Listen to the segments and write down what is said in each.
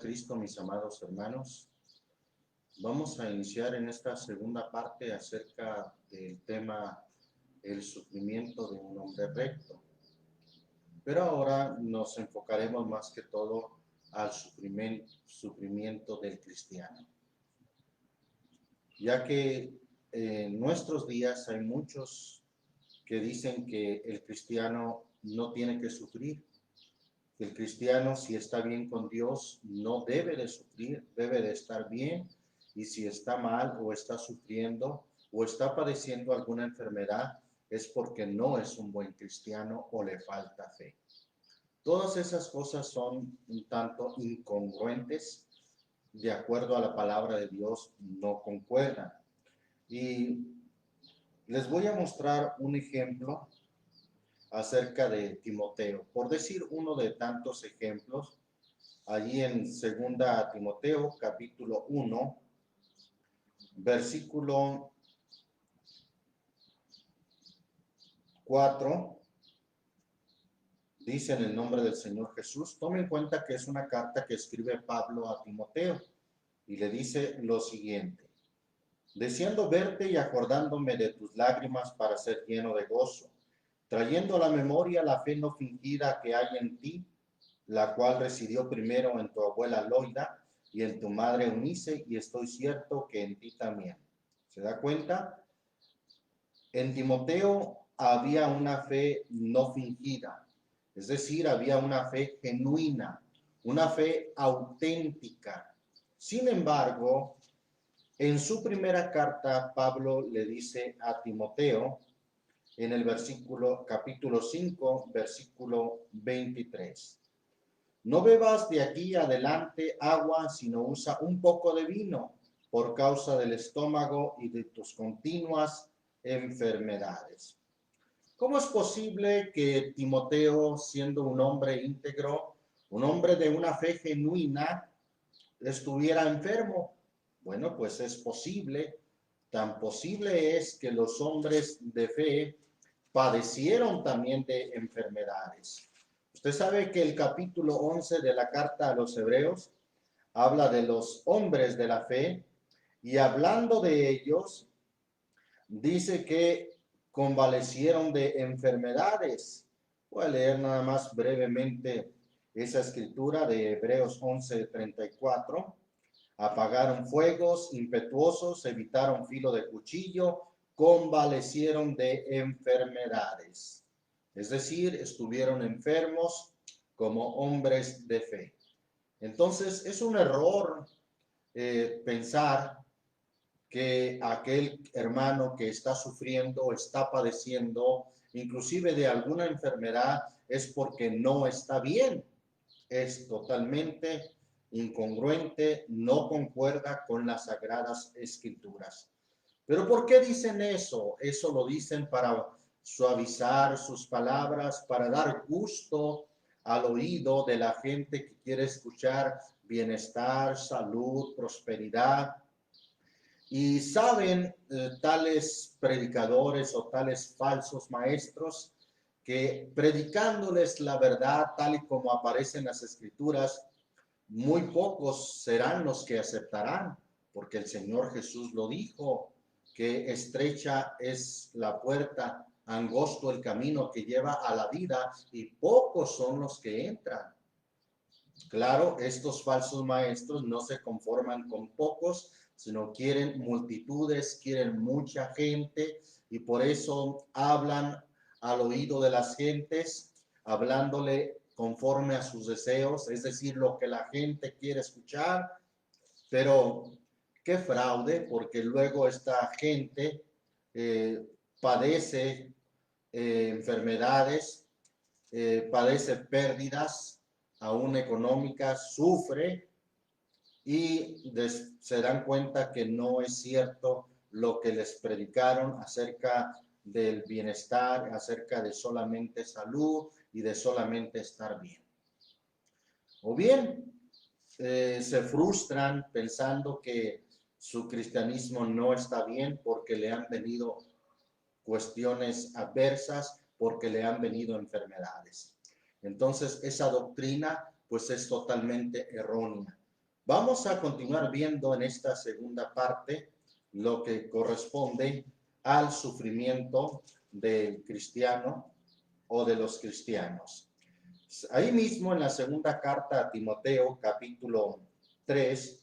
Cristo, mis amados hermanos. Vamos a iniciar en esta segunda parte acerca del tema el sufrimiento de un hombre recto. Pero ahora nos enfocaremos más que todo al sufrimiento del cristiano. Ya que en nuestros días hay muchos que dicen que el cristiano no tiene que sufrir. El cristiano, si está bien con Dios, no debe de sufrir, debe de estar bien. Y si está mal o está sufriendo o está padeciendo alguna enfermedad, es porque no es un buen cristiano o le falta fe. Todas esas cosas son un tanto incongruentes, de acuerdo a la palabra de Dios, no concuerdan. Y les voy a mostrar un ejemplo acerca de Timoteo, por decir uno de tantos ejemplos, allí en 2 Timoteo, capítulo 1, versículo 4, dice en el nombre del Señor Jesús. Tome en cuenta que es una carta que escribe Pablo a Timoteo y le dice lo siguiente: deseando verte y acordándome de tus lágrimas para ser lleno de gozo, trayendo a la memoria la fe no fingida que hay en ti, la cual residió primero en tu abuela Loida y en tu madre Eunice, y estoy cierto que en ti también. ¿Se da cuenta? En Timoteo había una fe no fingida, es decir, había una fe genuina, una fe auténtica. Sin embargo, en su primera carta, Pablo le dice a Timoteo, en el capítulo 5, versículo 23. No bebas de aquí adelante agua, sino usa un poco de vino por causa del estómago y de tus continuas enfermedades. ¿Cómo es posible que Timoteo, siendo un hombre íntegro, un hombre de una fe genuina, estuviera enfermo? Bueno, pues es posible. Tan posible es que los hombres de fe padecieron también de enfermedades. Usted sabe que el capítulo 11 de la carta a los Hebreos habla de los hombres de la fe, y hablando de ellos, dice que convalecieron de enfermedades. Voy a leer nada más brevemente esa escritura de Hebreos 11:34. Apagaron fuegos impetuosos, evitaron filo de cuchillo, convalecieron de enfermedades. Es decir, estuvieron enfermos como hombres de fe. Entonces, es un error pensar que aquel hermano que está sufriendo, está padeciendo, inclusive de alguna enfermedad, es porque no está bien. Es totalmente incongruente, no concuerda con las Sagradas Escrituras. ¿Pero por qué dicen eso? Eso lo dicen para suavizar sus palabras, para dar gusto al oído de la gente que quiere escuchar bienestar, salud, prosperidad. Y saben tales predicadores o tales falsos maestros que predicándoles la verdad tal y como aparece en las Escrituras, muy pocos serán los que aceptarán, porque el Señor Jesús lo dijo, que estrecha es la puerta, angosto el camino que lleva a la vida, y pocos son los que entran. Claro, estos falsos maestros no se conforman con pocos, sino quieren multitudes, quieren mucha gente, y por eso hablan al oído de las gentes, hablándole conforme a sus deseos, es decir, lo que la gente quiere escuchar. Pero qué fraude, porque luego esta gente padece enfermedades, padece pérdidas, aún económicas, sufre, y se dan cuenta que no es cierto lo que les predicaron acerca del bienestar, acerca de solamente salud y de solamente estar bien. O bien se frustran pensando que su cristianismo no está bien porque le han venido cuestiones adversas, porque le han venido enfermedades. Entonces esa doctrina pues es totalmente errónea. Vamos a continuar viendo en esta segunda parte lo que corresponde al sufrimiento del cristiano o de los cristianos. Ahí mismo en la segunda carta a Timoteo, capítulo 3,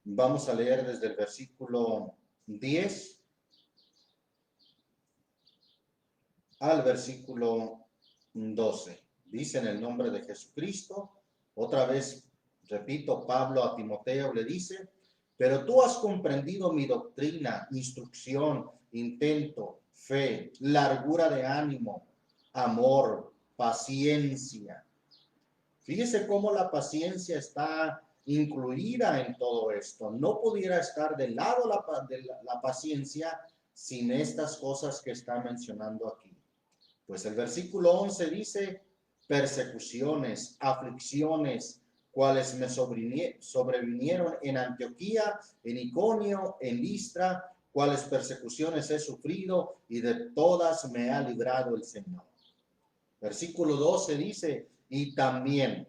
vamos a leer desde el versículo 10 al versículo 12. Dice: en el nombre de Jesucristo, otra vez, repito, Pablo a Timoteo le dice: pero tú has comprendido mi doctrina, instrucción, intento, fe, largura de ánimo, amor, paciencia. Fíjese cómo la paciencia está incluida en todo esto. No pudiera estar del lado de la paciencia sin estas cosas que está mencionando aquí. Pues el versículo 11 dice: persecuciones, aflicciones, cuales me sobrevinieron en Antioquía, en Iconio, en Listra, cuales persecuciones he sufrido, y de todas me ha librado el Señor. Versículo 12 dice: y también,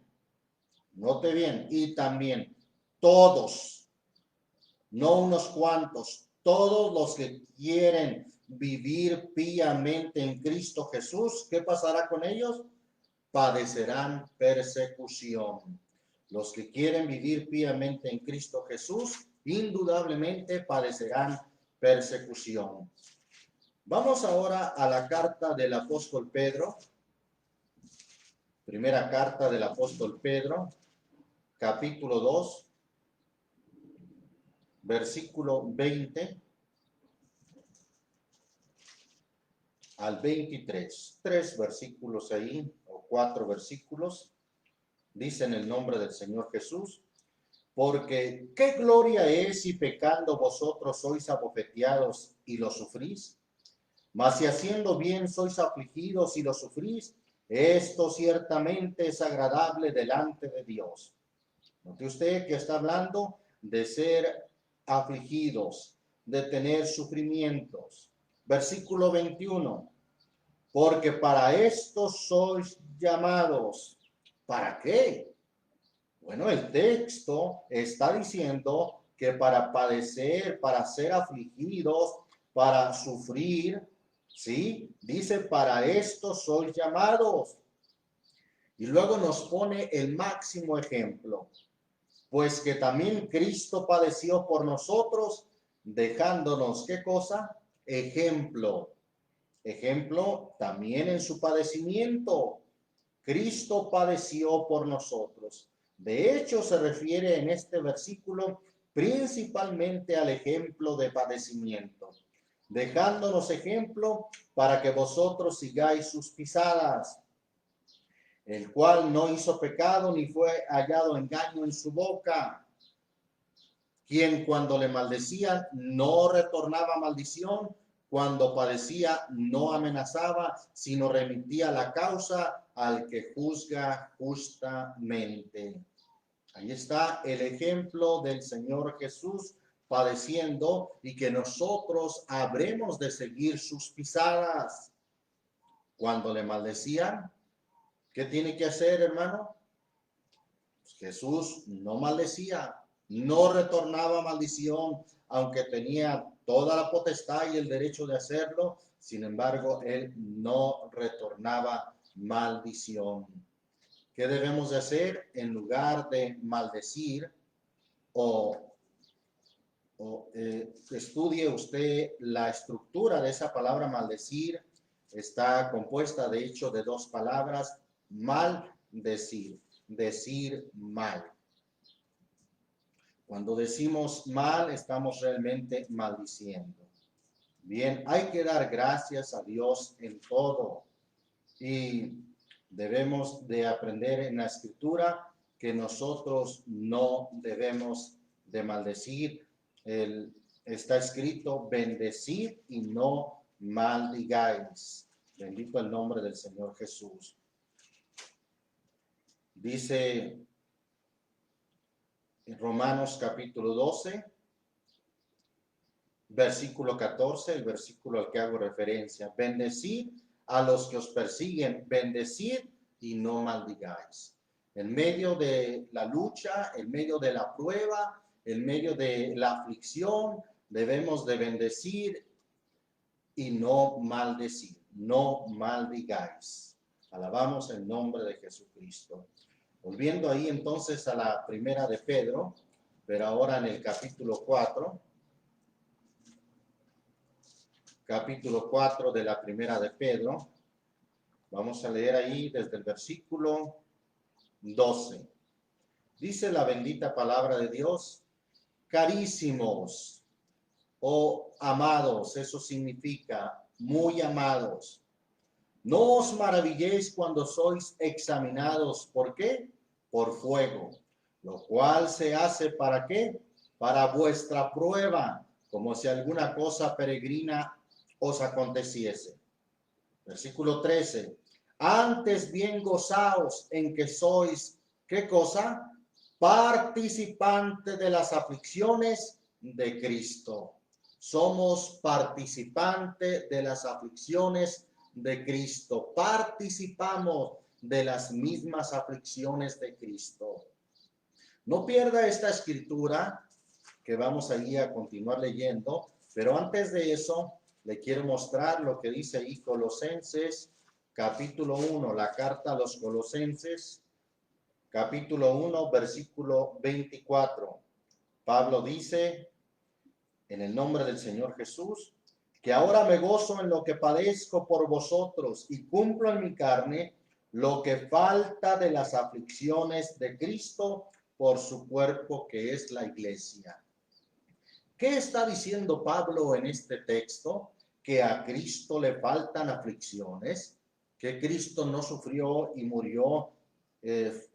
note bien, y también todos, no unos cuantos, todos los que quieren vivir piamente en Cristo Jesús, ¿qué pasará con ellos? Padecerán persecución. Los que quieren vivir piamente en Cristo Jesús, indudablemente padecerán persecución. Vamos ahora a la carta del apóstol Pedro, primera carta del apóstol Pedro, capítulo 2, versículo 20 al 23. 3 versículos ahí, o 4 versículos. Dice: en el nombre del Señor Jesús: porque qué gloria es si pecando vosotros sois abofeteados y lo sufrís. Mas si haciendo bien sois afligidos y lo sufrís, esto ciertamente es agradable delante de Dios. Note usted que está hablando de ser afligidos, de tener sufrimientos. Versículo 21. Porque para esto sois llamados. ¿Para qué? Bueno, el texto está diciendo que para padecer, para ser afligidos, para sufrir, ¿sí? Dice: para esto sois llamados. Y luego nos pone el máximo ejemplo: pues que también Cristo padeció por nosotros, dejándonos, ¿qué cosa? Ejemplo. Ejemplo también en su padecimiento. Cristo padeció por nosotros. De hecho, se refiere en este versículo principalmente al ejemplo de padecimiento, dejándonos ejemplo para que vosotros sigáis sus pisadas, el cual no hizo pecado ni fue hallado engaño en su boca, quien cuando le maldecían no retornaba maldición, cuando padecía no amenazaba, sino remitía la causa al que juzga justamente. Ahí está el ejemplo del Señor Jesús padeciendo, y que nosotros habremos de seguir sus pisadas. Cuando le maldecían, ¿qué tiene que hacer, hermano? Pues Jesús no maldecía, no retornaba maldición, aunque tenía toda la potestad y el derecho de hacerlo. Sin embargo, él no retornaba maldición. ¿Qué debemos de hacer? En lugar de maldecir, estudie usted la estructura de esa palabra maldecir. Está compuesta, de hecho, de dos palabras: maldecir, decir mal. Cuando decimos mal, estamos realmente maldiciendo. Bien, hay que dar gracias a Dios en todo, y debemos de aprender en la Escritura que nosotros no debemos de maldecir. Está escrito: bendecid y no maldigáis. Bendito el nombre del Señor Jesús. Dice en Romanos capítulo 12, versículo 14, el versículo al que hago referencia: bendecid a los que os persiguen, bendecid y no maldigáis. En medio de la lucha, en medio de la prueba, en medio de la aflicción, debemos de bendecir y no maldecir. No maldigáis. Alabamos el nombre de Jesucristo. Volviendo ahí entonces a la primera de Pedro, pero ahora en el capítulo 4. Capítulo 4 de la primera de Pedro. Vamos a leer ahí desde el versículo 12. Dice la bendita palabra de Dios: carísimos o amados, eso significa muy amados. No os maravilléis cuando sois examinados. ¿Por qué? Por fuego, lo cual se hace ¿para qué? Para vuestra prueba, como si alguna cosa peregrina os aconteciese. Versículo 13. Antes bien gozaos en que sois, ¿qué cosa? Participante de las aflicciones de Cristo. Somos participantes de las aflicciones de Cristo. Participamos de las mismas aflicciones de Cristo. No pierda esta escritura que vamos ahí a continuar leyendo, pero antes de eso le quiero mostrar lo que dice ahí Colosenses capítulo 1, la carta a los Colosenses, capítulo 1, versículo 24. Pablo dice, en el nombre del Señor Jesús, que ahora me gozo en lo que padezco por vosotros y cumplo en mi carne lo que falta de las aflicciones de Cristo por su cuerpo, que es la iglesia. ¿Qué está diciendo Pablo en este texto? Que a Cristo le faltan aflicciones, que Cristo no sufrió y murió,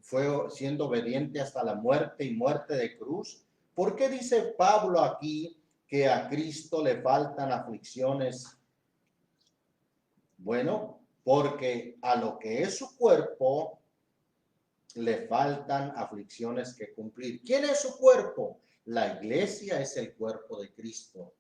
fue siendo obediente hasta la muerte y muerte de cruz. ¿Por qué dice Pablo aquí que a Cristo le faltan aflicciones? Bueno, porque a lo que es su cuerpo le faltan aflicciones que cumplir. ¿Quién es su cuerpo? La iglesia es el cuerpo de Cristo.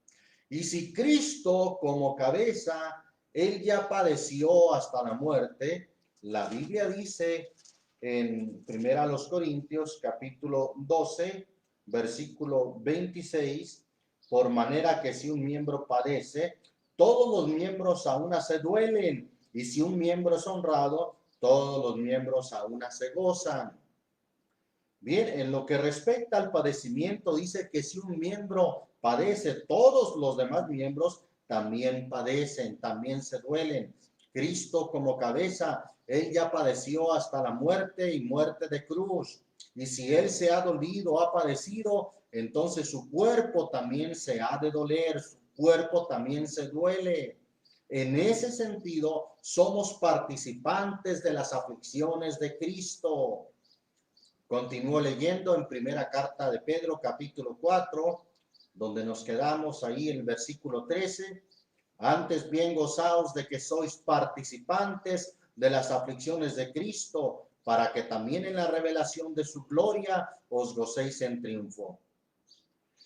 Y si Cristo como cabeza, él ya padeció hasta la muerte, la Biblia dice en 1 Corintios capítulo 12, versículo 26, por manera que si un miembro padece, todos los miembros a una se duelen, y si un miembro es honrado, todos los miembros a una se gozan. Bien, en lo que respecta al padecimiento, dice que si un miembro padece, todos los demás miembros también padecen, también se duelen. Cristo como cabeza, él ya padeció hasta la muerte y muerte de cruz. Y si él se ha dolido, ha padecido, entonces su cuerpo también se ha de doler, su cuerpo también se duele. En ese sentido, somos participantes de las aflicciones de Cristo. Continúo leyendo en primera carta de Pedro, capítulo 4, donde nos quedamos ahí en el versículo 13. Antes bien gozaos de que sois participantes de las aflicciones de Cristo, para que también en la revelación de su gloria os gocéis en triunfo.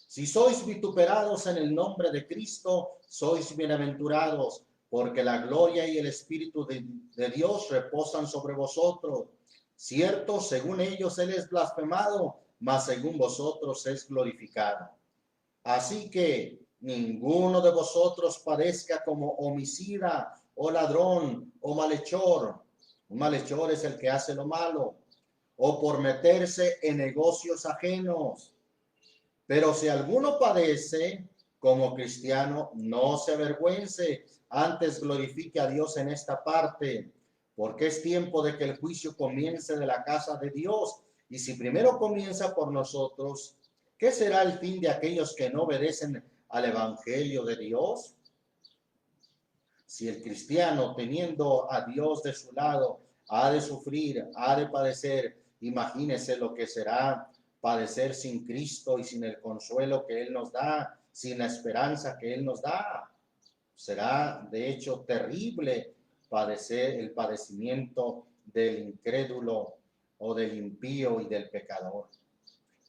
Si sois vituperados en el nombre de Cristo, sois bienaventurados, porque la gloria y el Espíritu de Dios reposan sobre vosotros. Cierto, según ellos él es blasfemado, mas según vosotros es glorificado. Así que ninguno de vosotros padezca como homicida o ladrón o malhechor. Un malhechor es el que hace lo malo, o por meterse en negocios ajenos. Pero si alguno padece como cristiano, no se avergüence, antes glorifique a Dios en esta parte, porque es tiempo de que el juicio comience de la casa de Dios. Y si primero comienza por nosotros, ¿qué será el fin de aquellos que no obedecen al evangelio de Dios? Si el cristiano, teniendo a Dios de su lado, ha de sufrir, ha de padecer, imagínese lo que será padecer sin Cristo y sin el consuelo que Él nos da, sin la esperanza que Él nos da. Será de hecho terrible padecer el padecimiento del incrédulo o del impío y del pecador.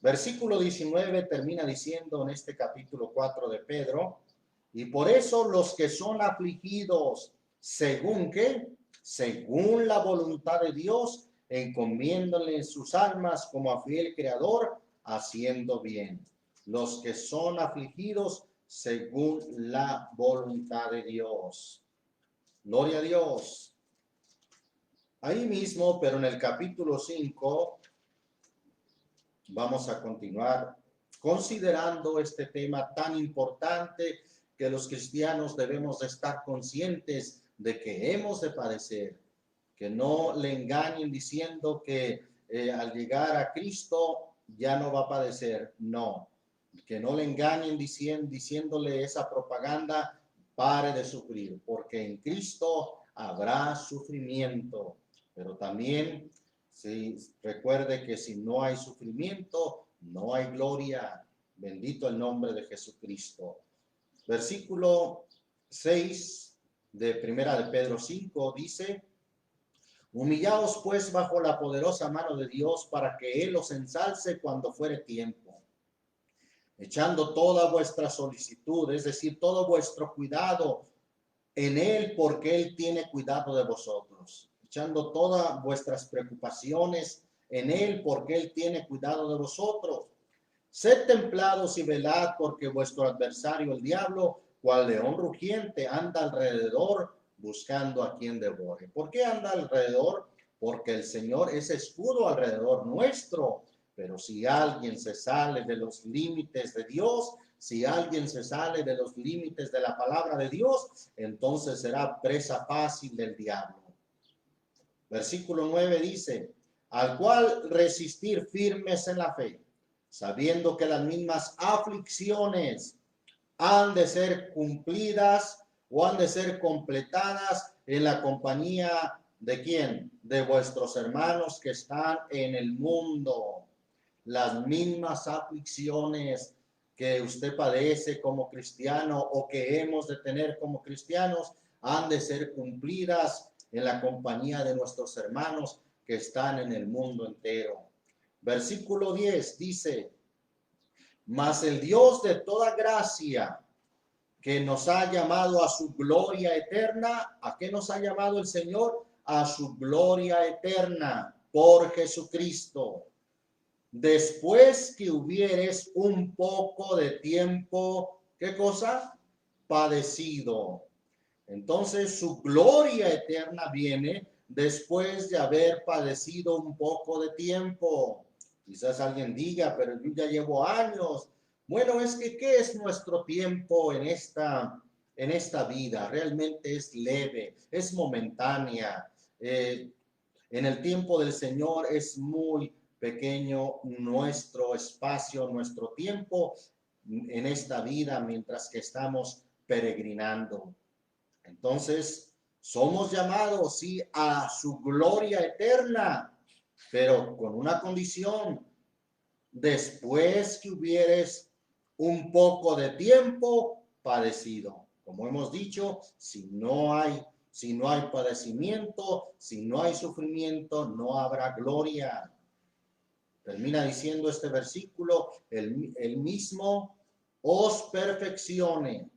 Versículo 19 termina diciendo en este capítulo 4 de Pedro, y por eso los que son afligidos, ¿según qué? Según la voluntad de Dios, encomiéndole sus almas como a fiel creador, haciendo bien. Los que son afligidos según la voluntad de Dios. Gloria a Dios. Ahí mismo, pero en el capítulo 5, vamos a continuar considerando este tema tan importante que los cristianos debemos de estar conscientes de que hemos de padecer, que no le engañen diciendo que al llegar a Cristo ya no va a padecer. No, que no le engañen diciéndole esa propaganda, pare de sufrir, porque en Cristo habrá sufrimiento, pero también recuerde que si no hay sufrimiento, no hay gloria. Bendito el nombre de Jesucristo. Versículo 6 de Primera de Pedro 5 dice: humillaos pues bajo la poderosa mano de Dios para que Él os ensalce cuando fuere tiempo, echando toda vuestra solicitud, es decir, todo vuestro cuidado en Él, porque Él tiene cuidado de vosotros. Echando todas vuestras preocupaciones en Él, porque Él tiene cuidado de vosotros. Sed templados y velad, porque vuestro adversario, el diablo, cual león rugiente, anda alrededor buscando a quien devore. ¿Por qué anda alrededor? Porque el Señor es escudo alrededor nuestro. Pero si alguien se sale de los límites de Dios, si alguien se sale de los límites de la palabra de Dios, entonces será presa fácil del diablo. Versículo 9 dice: al cual resistir firmes en la fe, sabiendo que las mismas aflicciones han de ser cumplidas o han de ser completadas en la compañía de ¿quién? De vuestros hermanos que están en el mundo. Las mismas aflicciones que usted padece como cristiano o que hemos de tener como cristianos han de ser cumplidas en la compañía de nuestros hermanos que están en el mundo entero. Versículo 10 dice: mas el Dios de toda gracia, que nos ha llamado a su gloria eterna. ¿A qué nos ha llamado el Señor? A su gloria eterna por Jesucristo. Después que hubieres un poco de tiempo, ¿qué cosa? Padecido. Entonces su gloria eterna viene después de haber padecido un poco de tiempo. Quizás alguien diga, pero yo ya llevo años. Bueno, es que ¿qué es nuestro tiempo en esta vida? Realmente es leve, es momentánea. En el tiempo del Señor es muy pequeño nuestro espacio, nuestro tiempo en esta vida mientras que estamos peregrinando. Entonces, somos llamados, sí, a su gloria eterna, pero con una condición: después que hubieres un poco de tiempo padecido. Como hemos dicho, si no hay padecimiento, si no hay sufrimiento, no habrá gloria. Termina diciendo este versículo: el mismo os perfeccione.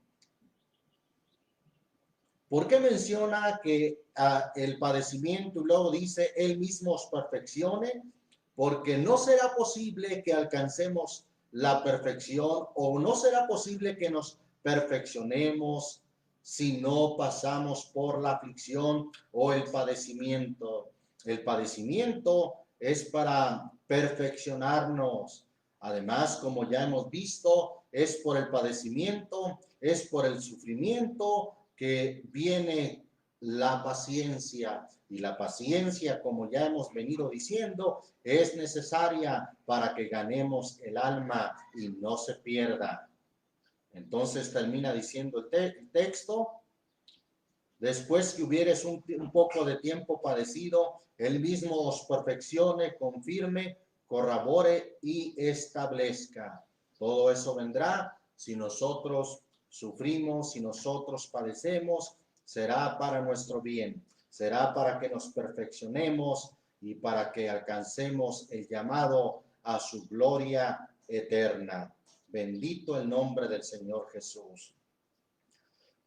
¿Por qué menciona que el padecimiento y luego dice él mismo os perfeccione? Porque no será posible que alcancemos la perfección o no será posible que nos perfeccionemos si no pasamos por la aflicción o el padecimiento. El padecimiento es para perfeccionarnos. Además, como ya hemos visto, es por el padecimiento, es por el sufrimiento que viene la paciencia. Y la paciencia, como ya hemos venido diciendo, es necesaria para que ganemos el alma y no se pierda. Entonces termina diciendo el texto: después que hubieres un poco de tiempo padecido, él mismo os perfeccione, confirme, corrobore y establezca. Todo eso vendrá si nosotros sufrimos, si nosotros padecemos, será para nuestro bien, será para que nos perfeccionemos y para que alcancemos el llamado a su gloria eterna. Bendito el nombre del Señor Jesús.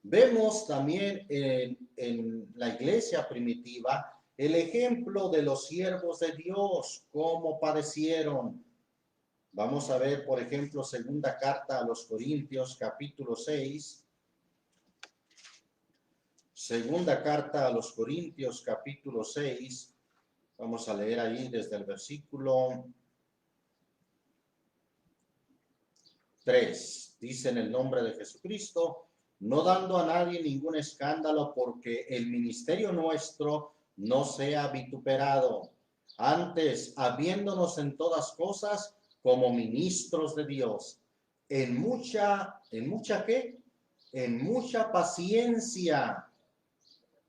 Vemos también en la iglesia primitiva el ejemplo de los siervos de Dios, cómo padecieron. Vamos a ver, por ejemplo, segunda carta a los Corintios, capítulo 6. Segunda carta a los Corintios, capítulo 6. Vamos a leer ahí desde el versículo 3. Dice: en el nombre de Jesucristo, no dando a nadie ningún escándalo, porque el ministerio nuestro no sea vituperado. Antes, habiéndonos en todas cosas como ministros de Dios, ¿en mucha qué? En mucha paciencia.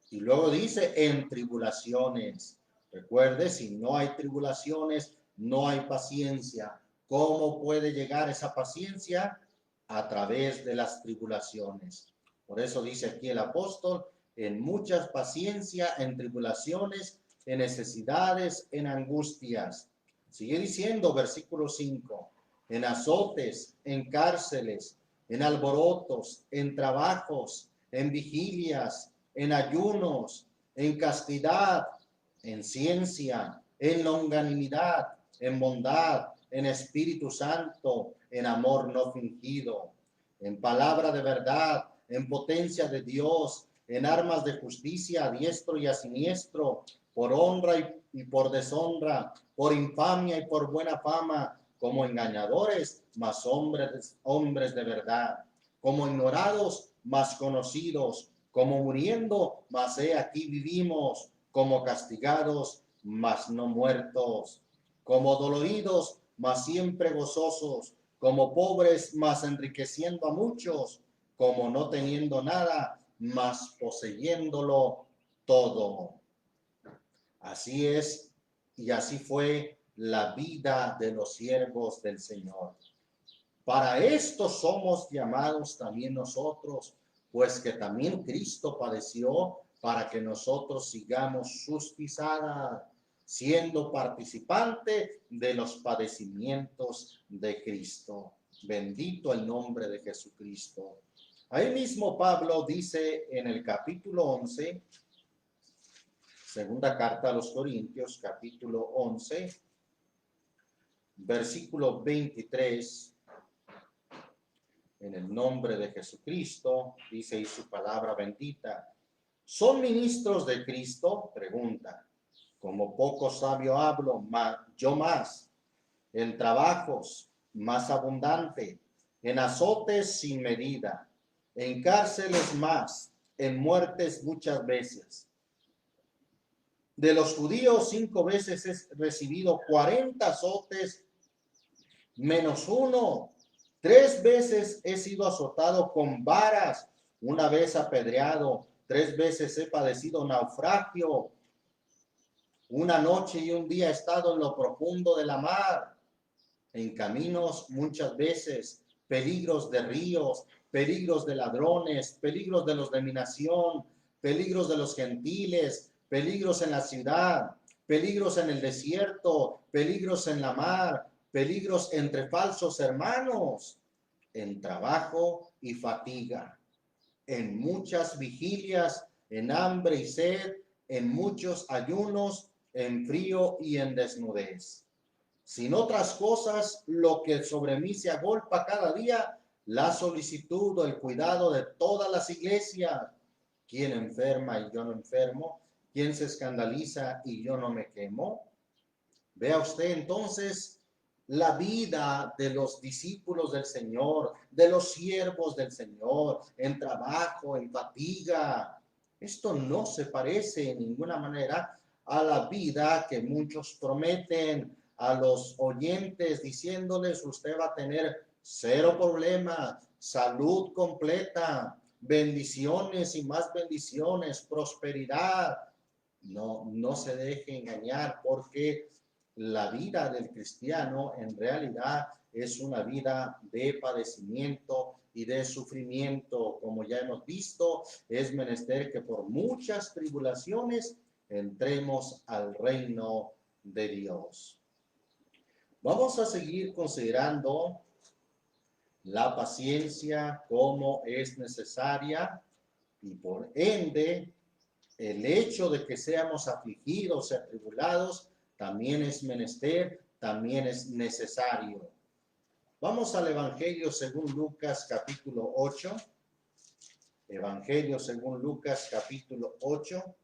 Y luego dice: en tribulaciones. Recuerde, si no hay tribulaciones, no hay paciencia. ¿Cómo puede llegar esa paciencia? A través de las tribulaciones. Por eso dice aquí el apóstol: en mucha paciencia, en tribulaciones, en necesidades, en angustias. Sigue diciendo, versículo 5, en azotes, en cárceles, en alborotos, en trabajos, en vigilias, en ayunos, en castidad, en ciencia, en longanimidad, en bondad, en Espíritu Santo, en amor no fingido, en palabra de verdad, en potencia de Dios, en armas de justicia a diestro y a siniestro, por honra y por deshonra, por infamia y por buena fama, como engañadores, mas hombres de verdad, como ignorados, mas conocidos, como muriendo, mas he aquí vivimos, como castigados, mas no muertos, como doloridos, mas siempre gozosos, como pobres, mas enriqueciendo a muchos, como no teniendo nada, mas poseyéndolo todo. Así es, y así fue la vida de los siervos del Señor. Para esto somos llamados también nosotros, pues que también Cristo padeció para que nosotros sigamos sus pisadas, siendo participante de los padecimientos de Cristo. Bendito el nombre de Jesucristo. Ahí mismo Pablo dice en el capítulo 11, segunda carta a los Corintios, capítulo 11, versículo 23, en el nombre de Jesucristo, dice y su palabra bendita. ¿Son ministros de Cristo? Pregunta. Como poco sabio hablo, yo más. En trabajos, más abundante. En azotes sin medida. En cárceles más. En muertes muchas veces. De los judíos 5 veces he recibido 40 azotes menos uno. 3 veces he sido azotado con varas, 1 vez apedreado, 3 veces he padecido naufragio, 1 noche y 1 día he estado en lo profundo de la mar, en caminos muchas veces, peligros de ríos, peligros de ladrones, peligros de los de mi nación, peligros de los gentiles, peligros en la ciudad, peligros en el desierto, peligros en la mar, peligros entre falsos hermanos, en trabajo y fatiga, en muchas vigilias, en hambre y sed, en muchos ayunos, en frío y en desnudez. Sin otras cosas, lo que sobre mí se agolpa cada día, la solicitud o el cuidado de todas las iglesias. ¿Quién enferma y yo no enfermo? ¿Quién se escandaliza y yo no me quemo? Vea usted entonces la vida de los discípulos del Señor, de los siervos del Señor, en trabajo, en fatiga. Esto no se parece en ninguna manera a la vida que muchos prometen a los oyentes, diciéndoles: usted va a tener 0 problemas, salud completa, bendiciones y más bendiciones, prosperidad. No se deje engañar, porque la vida del cristiano en realidad es una vida de padecimiento y de sufrimiento. Como ya hemos visto, es menester que por muchas tribulaciones entremos al reino de Dios. Vamos a seguir considerando la paciencia como es necesaria y por ende el hecho de que seamos afligidos y atribulados también es menester, también es necesario. Vamos al Evangelio según Lucas capítulo 8. Evangelio según Lucas capítulo 8,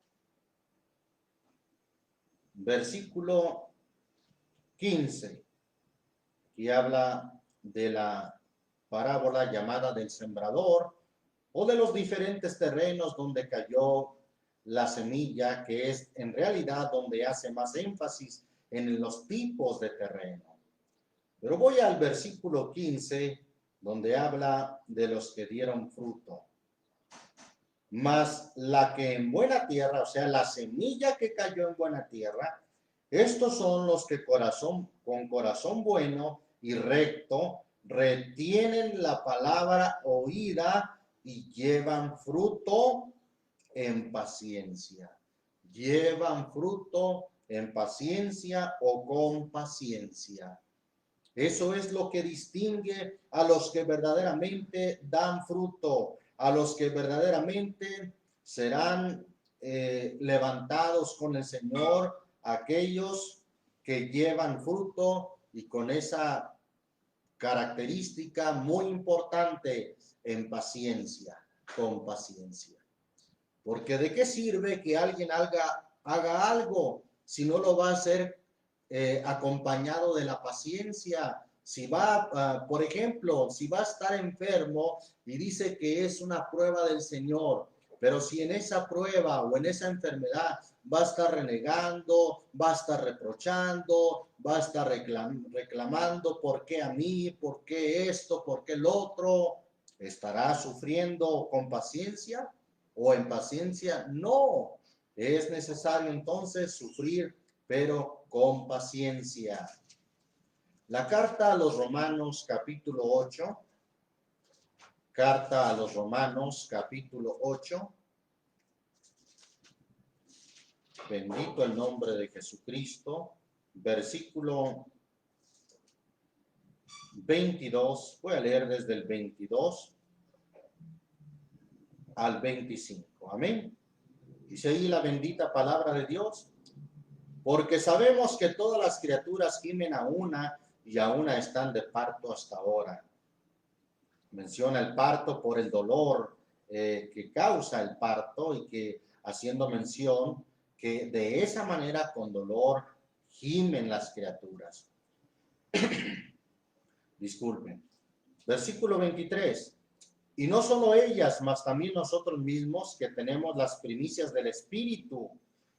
versículo 15, que habla de la parábola llamada del sembrador, o de los diferentes terrenos donde cayó la semilla, que es en realidad donde hace más énfasis en los tipos de terreno. Pero voy al versículo 15, donde habla de los que dieron fruto. Mas la que en buena tierra, o sea, la semilla que cayó en buena tierra, estos son los que con corazón bueno y recto retienen la palabra oída y llevan fruto en paciencia. Llevan fruto en paciencia o con paciencia. Eso es lo que distingue a los que verdaderamente dan fruto, a los que verdaderamente serán levantados con el Señor, aquellos que llevan fruto y con esa característica muy importante en paciencia, con paciencia. Porque ¿de qué sirve que alguien haga algo si no lo va a hacer acompañado de la paciencia? Si va, por ejemplo, si va a estar enfermo y dice que es una prueba del Señor, pero si en esa prueba o en esa enfermedad va a estar renegando, va a estar reprochando, va a estar reclamando, ¿por qué a mí? ¿Por qué esto? ¿Por qué el otro? ¿Estará sufriendo con paciencia o en paciencia? No, es necesario entonces sufrir, pero con paciencia. La carta a los Romanos capítulo 8, carta a los Romanos capítulo 8, bendito el nombre de Jesucristo, versículo 22, voy a leer desde el 22 al 25, amén. Dice ahí la bendita palabra de Dios, porque sabemos que todas las criaturas gimen a una y a una están de parto hasta ahora. Menciona el parto por el dolor que causa el parto y que haciendo mención que de esa manera con dolor gimen las criaturas. Disculpen. Versículo 23. Y no solo ellas, mas también nosotros mismos que tenemos las primicias del Espíritu.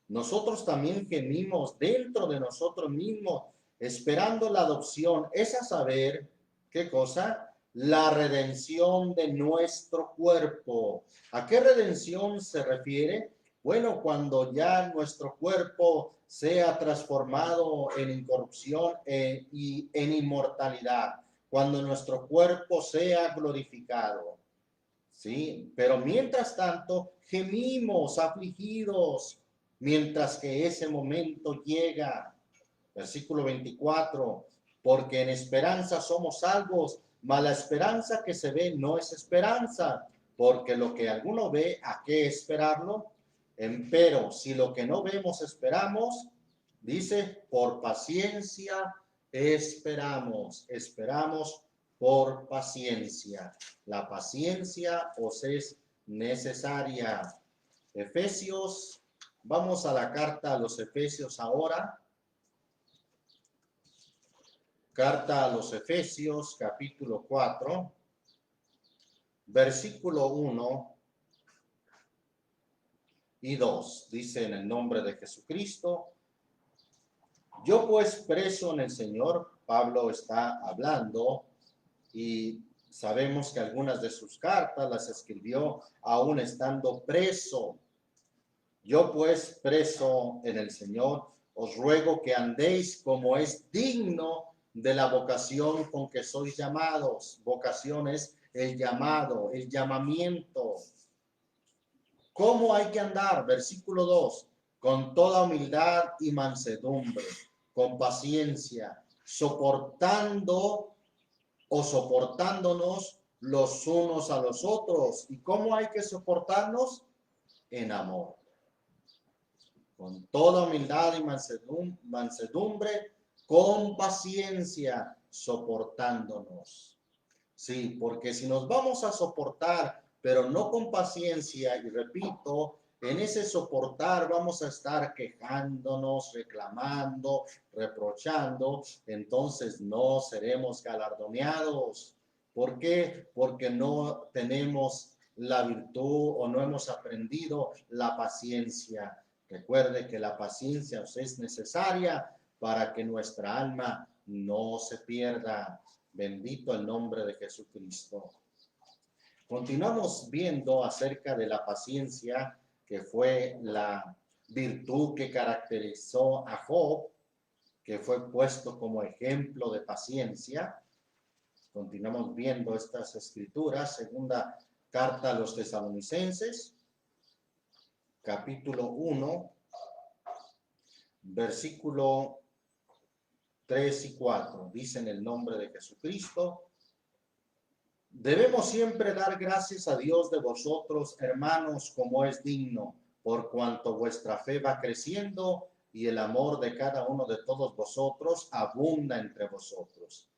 Nosotros también gemimos dentro de nosotros mismos, esperando la adopción, es a saber, ¿qué cosa? La redención de nuestro cuerpo. ¿A qué redención se refiere? Bueno, cuando ya nuestro cuerpo sea transformado en incorrupción y en inmortalidad, cuando nuestro cuerpo sea glorificado. ¿Sí? Pero mientras tanto, gemimos afligidos, mientras que ese momento llega. Versículo 24, porque en esperanza somos salvos, mas la esperanza que se ve no es esperanza, porque lo que alguno ve, ¿a qué esperarlo? Empero, si lo que no vemos esperamos, dice, por paciencia esperamos por paciencia. La paciencia os es necesaria. Efesios, vamos a la carta a los Efesios ahora. Carta a los Efesios, capítulo 4, versículo 1 y 2. Dice en el nombre de Jesucristo, yo pues preso en el Señor, Pablo está hablando y sabemos que algunas de sus cartas las escribió aún estando preso. Yo pues preso en el Señor, os ruego que andéis como es digno de la vocación con que sois llamados. Vocación es el llamado, el llamamiento. ¿Cómo hay que andar? Versículo 2. Con toda humildad y mansedumbre, con paciencia, soportando o soportándonos los unos a los otros. ¿Y cómo hay que soportarnos? En amor. con toda humildad y mansedumbre, con paciencia, soportándonos. Sí, porque si nos vamos a soportar, pero no con paciencia, y repito, en ese soportar vamos a estar quejándonos, reclamando, reprochando, entonces no seremos galardoneados. ¿Por qué? Porque no tenemos la virtud o no hemos aprendido la paciencia. Recuerde que la paciencia es necesaria para que nuestra alma no se pierda. Bendito el nombre de Jesucristo. Continuamos viendo acerca de la paciencia, que fue la virtud que caracterizó a Job, que fue puesto como ejemplo de paciencia. Continuamos viendo estas escrituras. Segunda carta a los Tesalonicenses, capítulo 1, versículo 3 y 4. Dice en el nombre de Jesucristo: debemos siempre dar gracias a Dios de vosotros, hermanos, como es digno, por cuanto vuestra fe va creciendo y el amor de cada uno de todos vosotros abunda entre vosotros.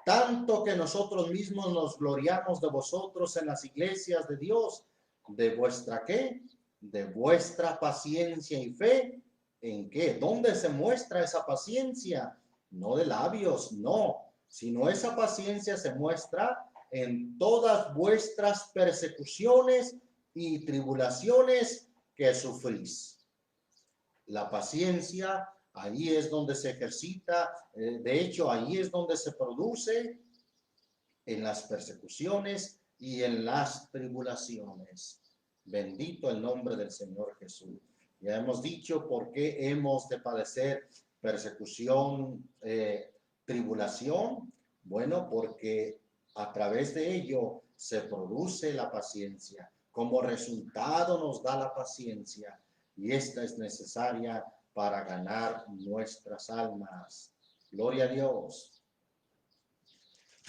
Tanto que nosotros mismos nos gloriamos de vosotros en las iglesias de Dios, de vuestra ¿qué? De vuestra paciencia y fe. ¿En qué? ¿Dónde se muestra esa paciencia? No de labios, no, sino esa paciencia se muestra en todas vuestras persecuciones y tribulaciones que sufrís. La paciencia, ahí es donde se ejercita, de hecho, ahí es donde se produce, en las persecuciones y en las tribulaciones. Bendito el nombre del Señor Jesús. Ya hemos dicho por qué hemos de padecer persecución, tribulación. Bueno, porque a través de ello se produce la paciencia. Como resultado nos da la paciencia, y esta es necesaria para ganar nuestras almas. Gloria a Dios.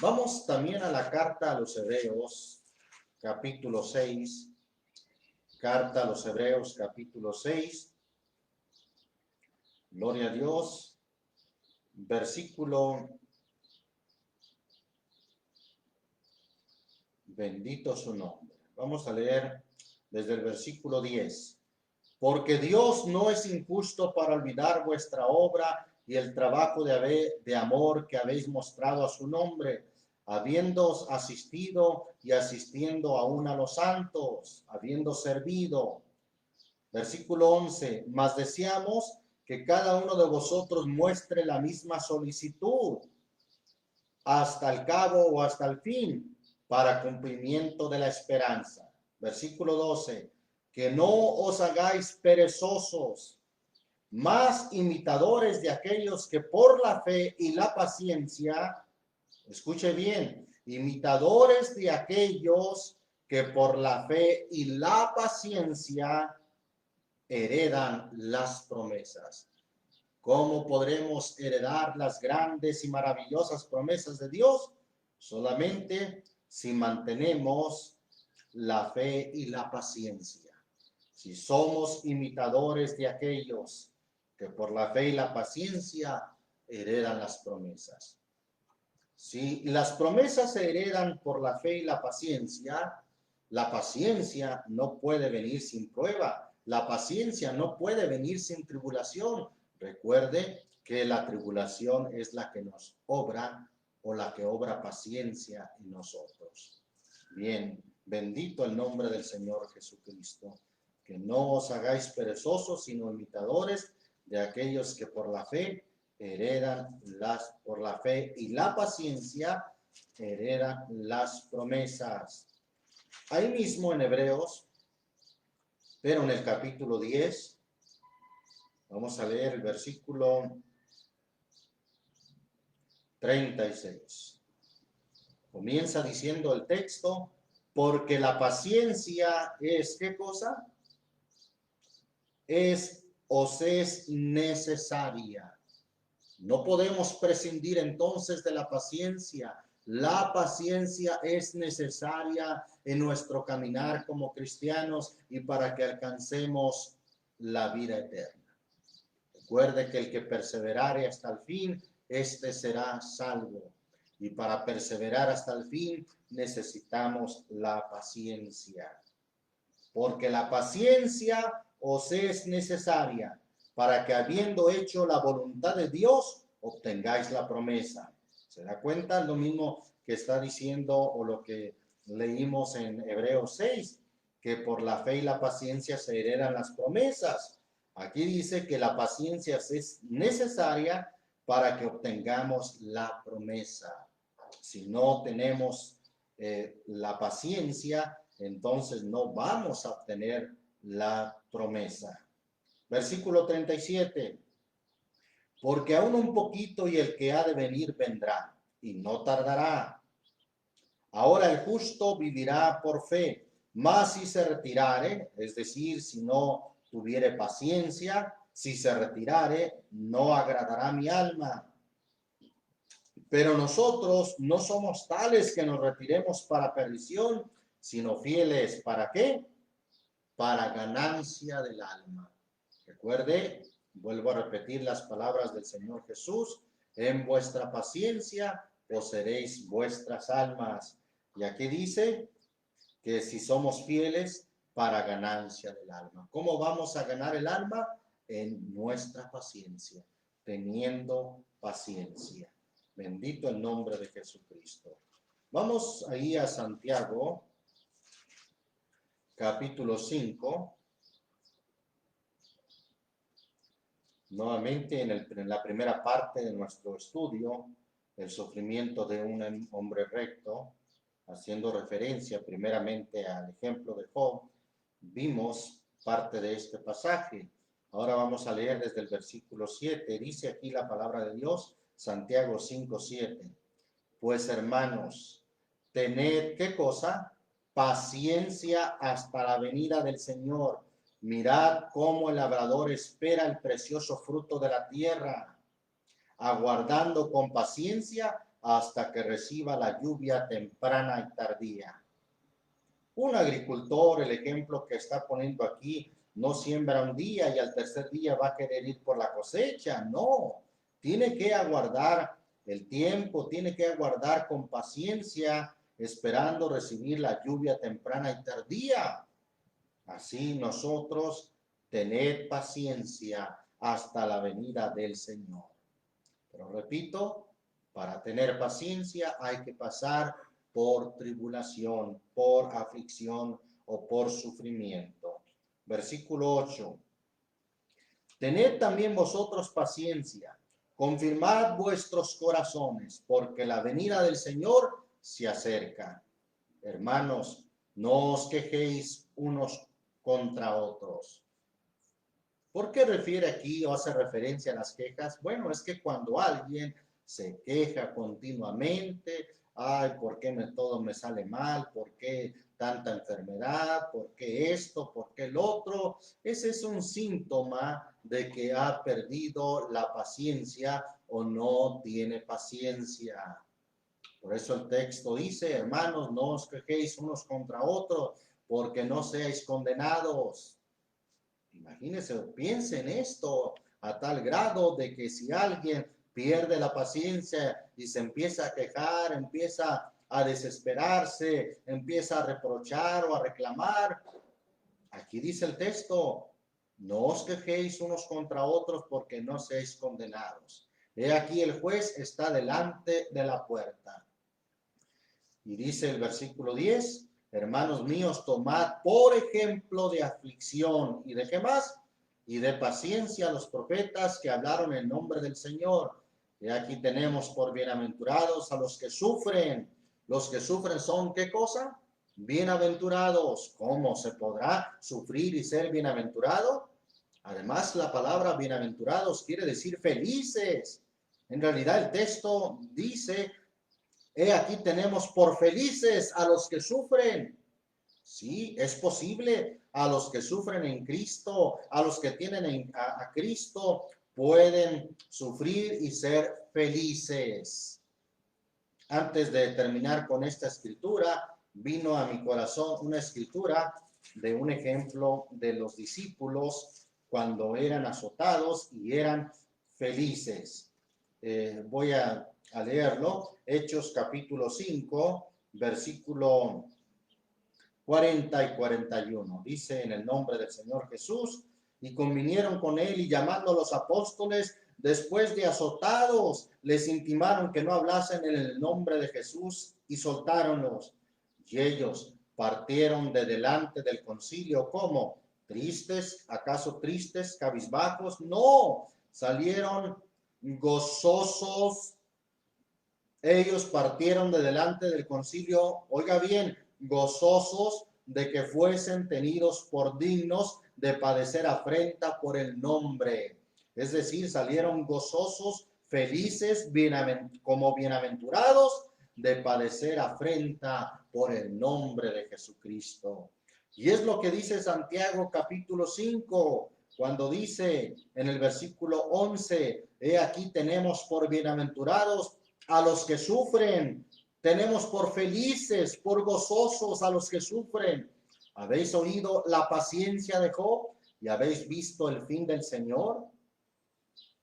Vamos también a la carta a los Hebreos, capítulo 6. Carta a los Hebreos, capítulo 6. Gloria a Dios. Versículo, bendito su nombre. Vamos a leer desde el versículo 10. Porque Dios no es injusto para olvidar vuestra obra y el trabajo de amor que habéis mostrado a su nombre, habiendo asistido y asistiendo aún a los santos, habiendo servido. Versículo 11. Mas deseamos que cada uno de vosotros muestre la misma solicitud hasta el cabo o hasta el fin, para cumplimiento de la esperanza. Versículo 12. Que no os hagáis perezosos, más imitadores de aquellos que por la fe y la paciencia, escuche bien, imitadores de aquellos que por la fe y la paciencia heredan las promesas. ¿Cómo podremos heredar las grandes y maravillosas promesas de Dios? Solamente si mantenemos la fe y la paciencia. Si somos imitadores de aquellos que por la fe y la paciencia heredan las promesas. Si las promesas se heredan por la fe y la paciencia no puede venir sin prueba. La paciencia no puede venir sin tribulación. Recuerde que la tribulación es la que nos obra, o la que obra paciencia en nosotros. Bien, bendito el nombre del Señor Jesucristo. Que no os hagáis perezosos, sino imitadores de aquellos que por la fe heredan por la fe y la paciencia heredan las promesas. Ahí mismo en Hebreos, pero en el capítulo 10, vamos a leer el versículo 36. Comienza diciendo el texto: porque la paciencia es, ¿qué cosa? Os es necesaria. No podemos prescindir entonces de la paciencia. La paciencia es necesaria en nuestro caminar como cristianos y para que alcancemos la vida eterna. Recuerde que el que perseverare hasta el fin, éste será salvo. Y para perseverar hasta el fin necesitamos la paciencia. Porque la paciencia os es necesaria para que habiendo hecho la voluntad de Dios, obtengáis la promesa. ¿Se da cuenta? Lo mismo que está diciendo o lo que leímos en Hebreos 6, que por la fe y la paciencia se heredan las promesas. Aquí dice que la paciencia es necesaria para que obtengamos la promesa. Si no tenemos la paciencia, entonces no vamos a obtener la promesa. Versículo 37. Porque aún un poquito y el que ha de venir vendrá, y no tardará. Ahora el justo vivirá por fe, mas si se retirare, es decir, si no tuviere paciencia, si se retirare, no agradará mi alma. Pero nosotros no somos tales que nos retiremos para perdición, sino fieles, ¿para qué? Para ganancia del alma. Recuerde, vuelvo a repetir las palabras del Señor Jesús, en vuestra paciencia poseeréis vuestras almas. Y aquí dice que si somos fieles, para ganancia del alma. ¿Cómo vamos a ganar el alma? En nuestra paciencia, teniendo paciencia. Bendito el nombre de Jesucristo. Vamos ahí a Santiago, capítulo 5. Nuevamente en la primera parte de nuestro estudio, el sufrimiento de un hombre recto, haciendo referencia primeramente al ejemplo de Job, vimos parte de este pasaje. Ahora vamos a leer desde el versículo 7. Dice aquí la palabra de Dios, Santiago 5:7. Pues hermanos, tened, ¿qué cosa? Paciencia hasta la venida del Señor. Mirad cómo el labrador espera el precioso fruto de la tierra, aguardando con paciencia hasta que reciba la lluvia temprana y tardía. Un agricultor, el ejemplo que está poniendo aquí, no siembra un día y al tercer día va a querer ir por la cosecha. No, tiene que aguardar el tiempo, tiene que aguardar con paciencia, esperando recibir la lluvia temprana y tardía. Así nosotros tened paciencia hasta la venida del Señor. Pero repito, para tener paciencia hay que pasar por tribulación, por aflicción o por sufrimiento. Versículo 8. Tened también vosotros paciencia, confirmad vuestros corazones, porque la venida del Señor se acerca. Hermanos, no os quejéis unos contra otros. ¿Por qué refiere aquí o hace referencia a las quejas? Bueno, es que cuando alguien se queja continuamente, ay, ¿por qué todo me sale mal? ¿Por qué tanta enfermedad? ¿Por qué esto? ¿Por qué el otro? Ese es un síntoma de que ha perdido la paciencia o no tiene paciencia. Por eso el texto dice, hermanos, no os quejéis unos contra otros, porque no seáis condenados. Imagínense, piensen esto a tal grado de que si alguien pierde la paciencia y se empieza a quejar, empieza a desesperarse, empieza a reprochar o a reclamar, aquí dice el texto, no os quejéis unos contra otros porque no seáis condenados. He aquí el juez está delante de la puerta. Y dice el versículo 10, hermanos míos, tomad por ejemplo de aflicción y de qué más, y de paciencia a los profetas que hablaron en nombre del Señor. Y aquí tenemos por bienaventurados a los que sufren. Los que sufren son ¿qué cosa? Bienaventurados. ¿Cómo se podrá sufrir y ser bienaventurado? Además, la palabra bienaventurados quiere decir felices. En realidad el texto dice, aquí tenemos por felices a los que sufren. Sí, es posible. A los que sufren en Cristo, a los que tienen a Cristo, pueden sufrir y ser felices. Antes de terminar con esta escritura, vino a mi corazón una escritura de un ejemplo de los discípulos cuando eran azotados y eran felices. Voy a leerlo. Hechos capítulo 5, versículo 40 y 41. Dice: en el nombre del Señor Jesús, y convinieron con él, y llamando a los apóstoles, después de azotados, les intimaron que no hablasen en el nombre de Jesús, y soltáronlos. Y ellos partieron de delante del concilio. ¿Cómo? ¿Tristes? ¿Acaso tristes? ¿Cabizbajos? No, salieron gozosos. Ellos partieron de delante del concilio, oiga bien, gozosos de que fuesen tenidos por dignos de padecer afrenta por el nombre. Es decir, salieron gozosos, felices, como bienaventurados de padecer afrenta por el nombre de Jesucristo. Y es lo que dice Santiago capítulo 5, cuando dice en el versículo 11, he aquí tenemos por bienaventurados a los que sufren, tenemos por felices, por gozosos a los que sufren. ¿Habéis oído la paciencia de Job y habéis visto el fin del Señor?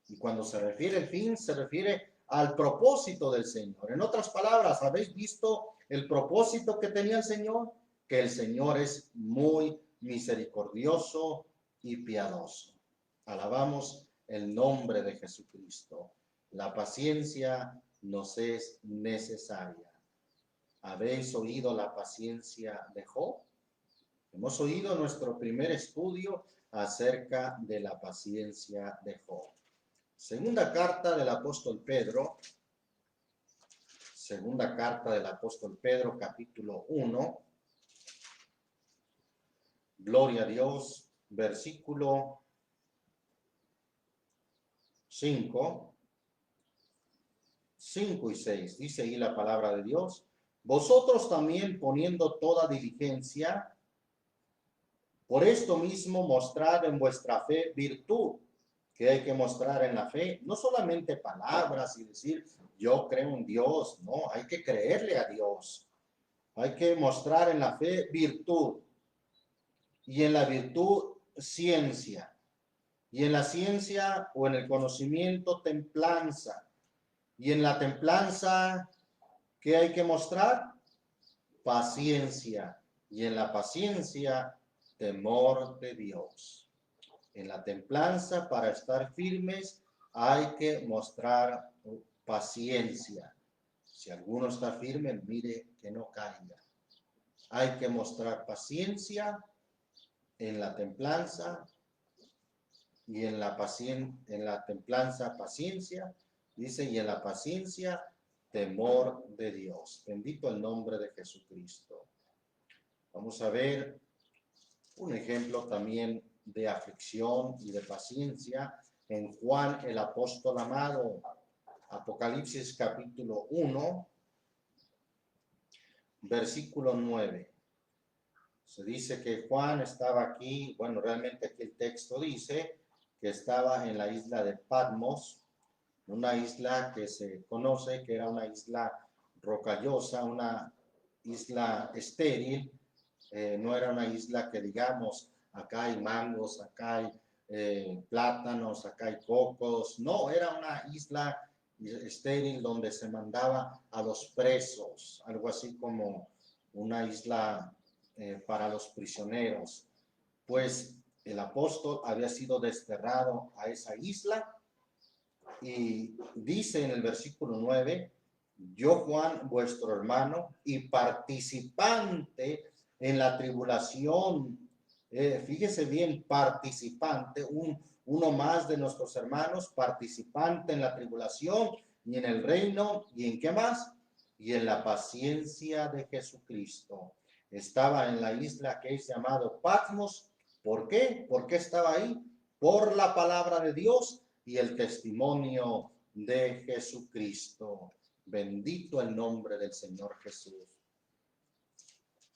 Y cuando se refiere al fin, se refiere al propósito del Señor. En otras palabras, ¿habéis visto el propósito que tenía el Señor? Que el Señor es muy misericordioso y piadoso. Alabamos el nombre de Jesucristo. La paciencia nos es necesaria. ¿Habéis oído la paciencia de Job? Hemos oído nuestro primer estudio acerca de la paciencia de Job. Segunda carta del apóstol Pedro, capítulo 1, gloria a Dios, versículo 5 y 6, dice ahí la palabra de Dios: vosotros también, poniendo toda diligencia, por esto mismo mostrad en vuestra fe virtud. Que hay que mostrar en la fe, no solamente palabras y decir yo creo en Dios, no, hay que creerle a Dios. Hay que mostrar en la fe virtud, y en la virtud ciencia, y en la ciencia o en el conocimiento templanza, y en la templanza, ¿qué hay que mostrar? Paciencia, y en la paciencia temor de Dios. En la templanza, para estar firmes, hay que mostrar paciencia. Si alguno está firme, mire que no caiga. Hay que mostrar paciencia en la templanza, y en la templanza paciencia, dice, y en la paciencia temor de Dios. Bendito el nombre de Jesucristo. Vamos a ver un ejemplo también de aflicción y de paciencia en Juan el apóstol amado. Apocalipsis capítulo 1, versículo 9. Se dice que Juan estaba aquí, bueno, realmente aquí el texto dice que estaba en la isla de Patmos, una isla que se conoce que era una isla rocallosa, una isla estéril, no era una isla que digamos, acá hay mangos, acá hay plátanos, acá hay cocos. No, era una isla estéril donde se mandaba a los presos, algo así como una isla para los prisioneros. Pues el apóstol había sido desterrado a esa isla, y dice en el versículo 9, yo Juan, vuestro hermano y participante en la tribulación, fíjese bien, participante, uno más de nuestros hermanos, participante en la tribulación y en el reino, y en qué más, y en la paciencia de Jesucristo. Estaba en la isla que es llamado Patmos. ¿Por qué? ¿Por qué estaba ahí? Por la palabra de Dios y el testimonio de Jesucristo. Bendito el nombre del Señor Jesús.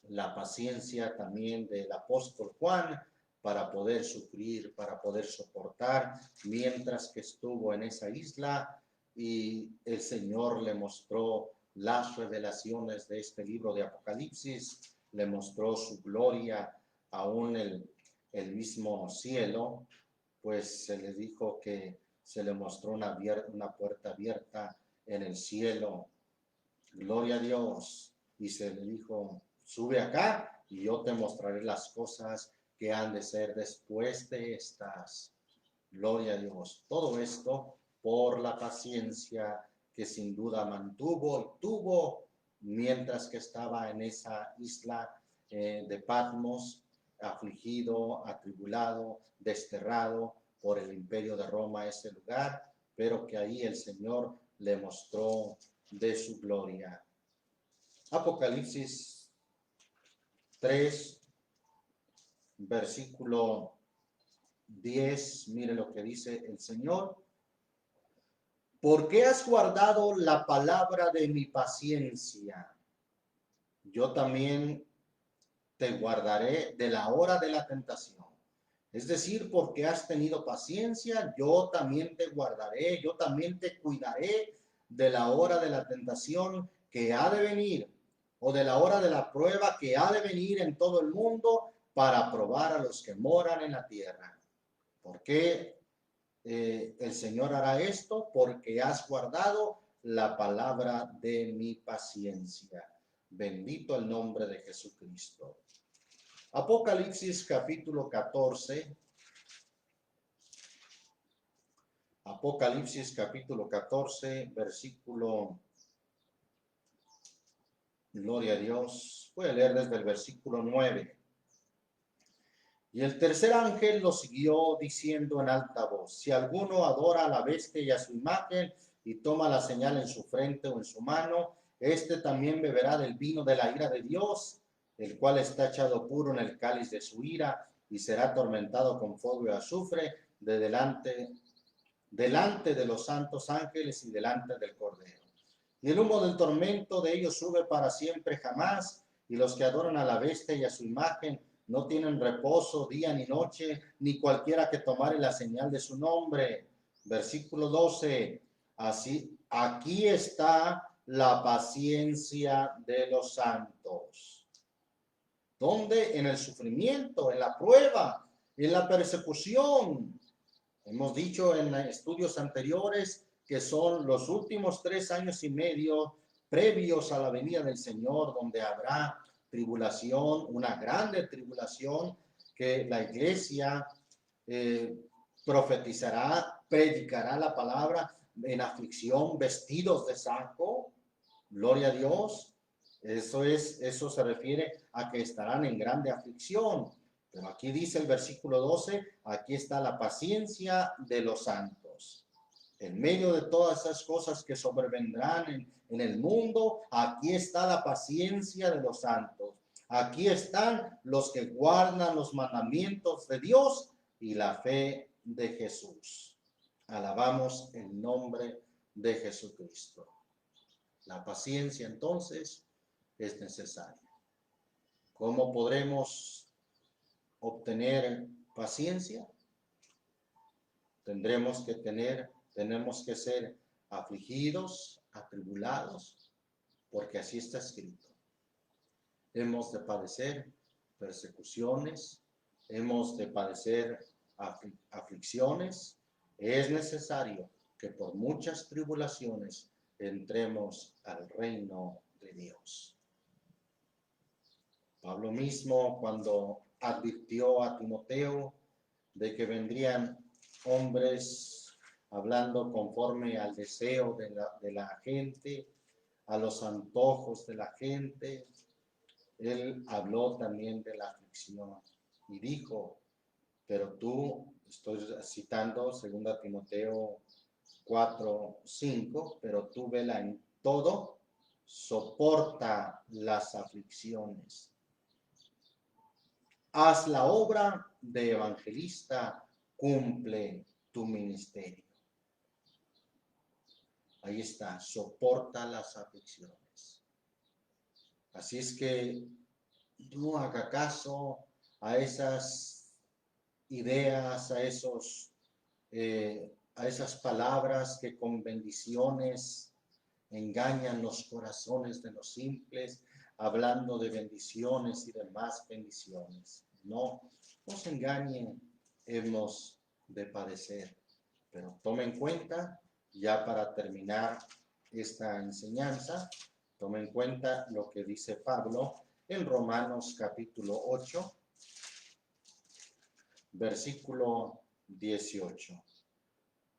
La paciencia también del apóstol Juan para poder sufrir, para poder soportar, mientras que estuvo en esa isla y el Señor le mostró las revelaciones de este libro de Apocalipsis, le mostró su gloria, aún el mismo cielo, pues se le dijo que se le mostró una puerta abierta en el cielo. Gloria a Dios. Y se le dijo, sube acá y yo te mostraré las cosas que han de ser después de estas. Gloria a Dios. Todo esto por la paciencia que sin duda mantuvo y tuvo mientras que estaba en esa isla de Patmos, afligido, atribulado, desterrado por el imperio de Roma, ese lugar, pero que ahí el Señor le mostró de su gloria. Apocalipsis 3, versículo 10, mire lo que dice el Señor. ¿Por qué has guardado la palabra de mi paciencia? Yo también te guardaré de la hora de la tentación. Es decir, porque has tenido paciencia, yo también te guardaré, yo también te cuidaré de la hora de la tentación que ha de venir, o de la hora de la prueba que ha de venir en todo el mundo para probar a los que moran en la tierra. ¿Por qué el Señor hará esto? Porque has guardado la palabra de mi paciencia. Bendito el nombre de Jesucristo. Apocalipsis capítulo 14. Apocalipsis capítulo 14, versículo, gloria a Dios. Voy a leer desde el versículo 9. Y el tercer ángel lo siguió diciendo en alta voz, si alguno adora a la bestia y a su imagen y toma la señal en su frente o en su mano, este también beberá del vino de la ira de Dios, el cual está echado puro en el cáliz de su ira, y será atormentado con fuego y azufre de delante de los santos ángeles y delante del Cordero. Y el humo del tormento de ellos sube para siempre jamás, y los que adoran a la bestia y a su imagen no tienen reposo día ni noche, ni cualquiera que tomare la señal de su nombre. Versículo 12. Así, aquí está la paciencia de los santos. ¿Dónde? En el sufrimiento, en la prueba, en la persecución. Hemos dicho en estudios anteriores que son los últimos 3 años y medio previos a la venida del Señor, donde habrá tribulación, una grande tribulación, que la iglesia profetizará, predicará la palabra en aflicción, vestidos de saco. Gloria a Dios. Eso se refiere a que estarán en grande aflicción. Pero aquí dice el versículo 12, aquí está la paciencia de los santos. En medio de todas esas cosas que sobrevendrán en el mundo, aquí está la paciencia de los santos. Aquí están los que guardan los mandamientos de Dios y la fe de Jesús. Alabamos el nombre de Jesucristo. La paciencia entonces es necesaria. ¿Cómo podremos obtener paciencia? Tenemos que ser afligidos, atribulados, porque así está escrito. Hemos de padecer persecuciones, hemos de padecer aflicciones. Es necesario que por muchas tribulaciones entremos al reino de Dios. Pablo mismo, cuando advirtió a Timoteo de que vendrían hombres hablando conforme al deseo de la gente, a los antojos de la gente, él habló también de la aflicción y dijo, pero tú, estoy citando 2 Timoteo 4:5, pero tú vela en todo, soporta las aflicciones. Haz la obra de evangelista, cumple tu ministerio. Ahí está, soporta las aflicciones. Así es que no haga caso a esas ideas, a esas palabras que con bendiciones engañan los corazones de los simples, hablando de bendiciones y demás bendiciones. No se engañen. Hemos de padecer. Pero tome en cuenta, ya para terminar esta enseñanza, tome en cuenta lo que dice Pablo en Romanos capítulo 8, versículo 18.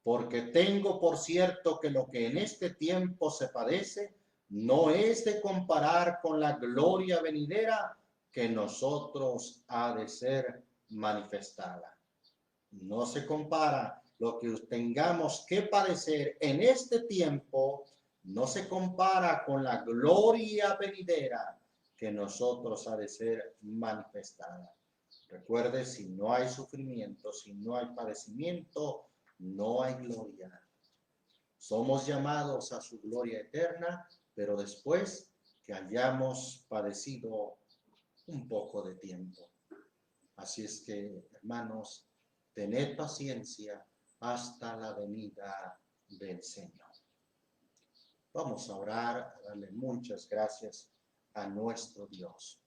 Porque tengo por cierto que lo que en este tiempo se padece no es de comparar con la gloria venidera que nosotros ha de ser manifestada. No se compara lo que tengamos que padecer en este tiempo, no se compara con la gloria venidera que nosotros ha de ser manifestada. Recuerde, si no hay sufrimiento, si no hay padecimiento, no hay gloria. Somos llamados a su gloria eterna, pero después que hayamos padecido un poco de tiempo. Así es que, hermanos, tened paciencia hasta la venida del Señor. Vamos a orar, a darle muchas gracias a nuestro Dios.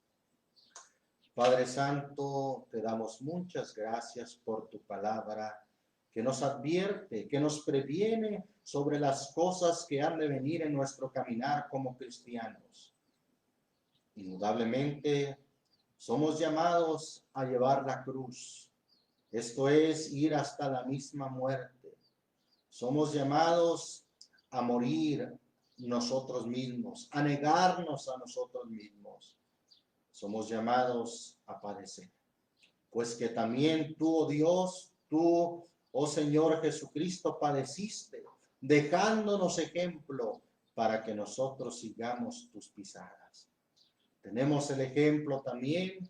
Padre Santo, te damos muchas gracias por tu palabra que nos advierte, que nos previene sobre las cosas que han de venir en nuestro caminar como cristianos. Indudablemente, somos llamados a llevar la cruz. Esto es ir hasta la misma muerte. Somos llamados a morir nosotros mismos, a negarnos a nosotros mismos. Somos llamados a padecer. Pues que también tú, oh Dios, tú, oh Señor Jesucristo, padeciste, dejándonos ejemplo para que nosotros sigamos tus pisadas. Tenemos el ejemplo también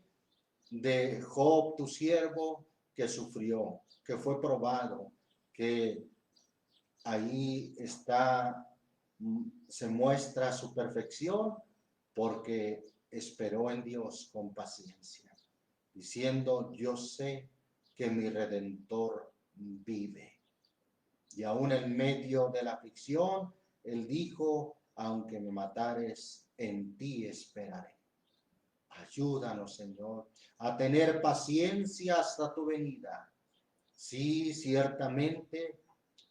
de Job, tu siervo, que sufrió, que fue probado, que ahí está, se muestra su perfección porque esperó en Dios con paciencia, diciendo, yo sé que mi Redentor vive. Y aún en medio de la aflicción, él dijo, aunque me matares, en ti esperaré. Ayúdanos, Señor, a tener paciencia hasta tu venida. Sí, ciertamente,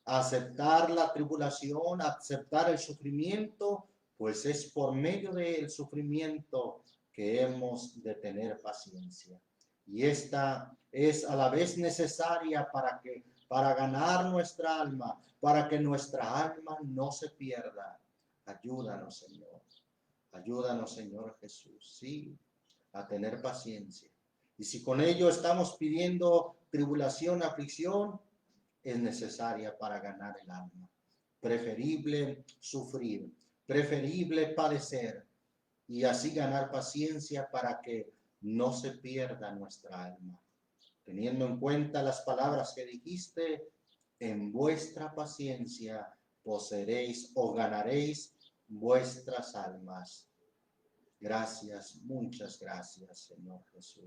aceptar la tribulación, aceptar el sufrimiento, pues es por medio del sufrimiento que hemos de tener paciencia. Y esta es a la vez necesaria para ganar nuestra alma, para que nuestra alma no se pierda. Ayúdanos, Señor. Ayúdanos, Señor Jesús, sí, a tener paciencia. Y si con ello estamos pidiendo tribulación, aflicción, es necesaria para ganar el alma. Preferible sufrir, preferible padecer y así ganar paciencia para que no se pierda nuestra alma. Teniendo en cuenta las palabras que dijiste, en vuestra paciencia poseeréis o ganaréis vuestras almas. Gracias, muchas gracias, Señor Jesús.